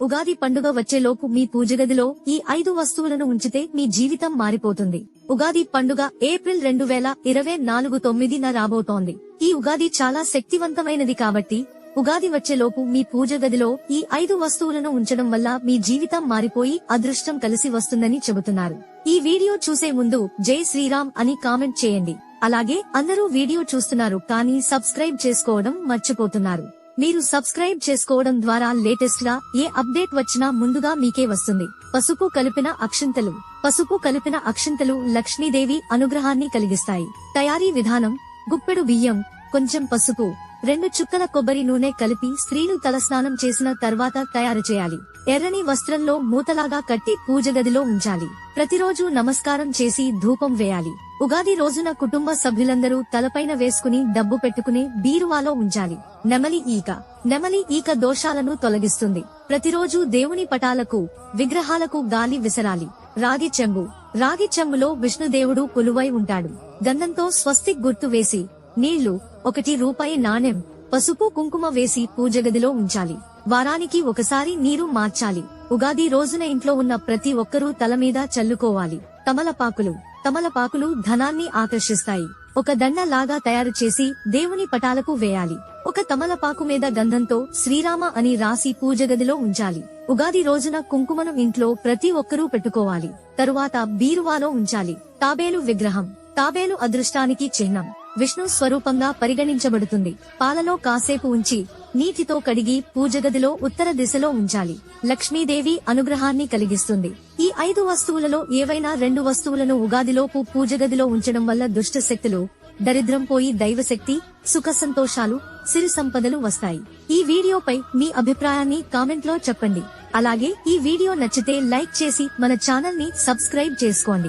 ఉగాది పండుగ వచ్చేలోపు మీ పూజగదిలో ఈ 5 వస్తువులను ఉంచితే మీ జీవితం మారిపోతుంది. ఉగాది పండుగ ఏప్రిల్ 2024 9న రాబోతోంది. ఈ ఉగాది చాలా శక్తివంతమైనది కాబట్టి ఉగాది వచ్చేలోపు మీ పూజగదిలో ఈ 5 వస్తువులను ఉంచడం వల్ల మీ జీవితం మారిపోయి అదృష్టం కలిసి వస్తుందని చెబుతున్నారు. ఈ వీడియో చూసే ముందు జై శ్రీరామ్ అని కామెంట్ చేయండి. అలాగే అందరూ వీడియో చూస్తున్నారు కానీ సబ్స్క్రైబ్ చేసుకోవడం మర్చిపోతున్నారు. మీరు సబ్స్క్రైబ్ చేసుకోవడం ద్వారా లేటెస్ట్ గా ఏ అప్డేట్ వచ్చినా ముందుగా మీకే వస్తుంది. పసుపు కలిపిన అక్షింతలు లక్ష్మీదేవి అనుగ్రహాన్ని కలిగిస్తాయి. తయారీ విధానం: గుప్పెడు బియ్యం, కొంచెం పసుపు, 2 చుక్కల కొబ్బరి నూనె కలిపి స్త్రీలు తలస్నానం చేసిన తర్వాత తయారు చేయాలి. ఎర్రని వస్త్రంలో మూతలాగా కట్టి పూజగదిలో ఉంచాలి. ప్రతిరోజు నమస్కారం చేసి ధూపం వేయాలి. ఉగాది రోజున కుటుంబ సభ్యులందరూ తలపైన వేసుకుని డబ్బు పెట్టుకుని బీరువాలో ఉంచాలి. నెమలి ఈక దోషాలను తొలగిస్తుంది. ప్రతిరోజు దేవుని పటాలకు, విగ్రహాలకు గాలి విసరాలి. రాగి చెంబులో విష్ణుదేవుడు కొలువై ఉంటాడు. గంధంతో స్వస్తిక్ గుర్తు వేసి నీళ్లు, 1 రూపాయి నాణెం, పసుపు కుంకుమ వేసి పూజగదిలో ఉంచాలి. వారానికి ఒకసారి నీరు మార్చాలి. ఉగాది రోజున ఇంట్లో ఉన్న ప్రతి ఒక్కరూ తల మీద చల్లుకోవాలి. తమలపాకులు ధనాన్ని ఆకర్షిస్తాయి. ఒక దండ లాగా తయారు చేసి దేవుని పటాలకు వేయాలి. ఒక తమలపాకు మీద గంధంతో శ్రీరామ అని రాసి పూజగదిలో ఉంచాలి. ఉగాది రోజున కుంకుమను ఇంట్లో ప్రతి ఒక్కరూ పెట్టుకోవాలి. తరువాత బీరువాలో ఉంచాలి. తాబేలు అదృష్టానికి చిహ్నం. విష్ణు స్వరూపంగా పరిగణించబడుతుంది. పాలలో కాసేపు ఉంచి నీటితో కడిగి పూజగదిలో ఉత్తర దిశలో ఉంచాలి. లక్ష్మీదేవి అనుగ్రహాన్ని కలిగిస్తుంది. ఈ 5 వస్తువులలో ఏవైనా 2 వస్తువులను ఉగాదిలోపు పూజగదిలో ఉంచడం వల్ల దుష్ట శక్తులు, దరిద్రం పోయి దైవశక్తి, సుఖ సంతోషాలు, సిరి సంపదలు వస్తాయి. ఈ వీడియోపై మీ అభిప్రాయాన్ని కామెంట్ లో చెప్పండి. అలాగే ఈ వీడియో నచ్చితే లైక్ చేసి మన ఛానల్ ని సబ్స్క్రైబ్ చేసుకోండి.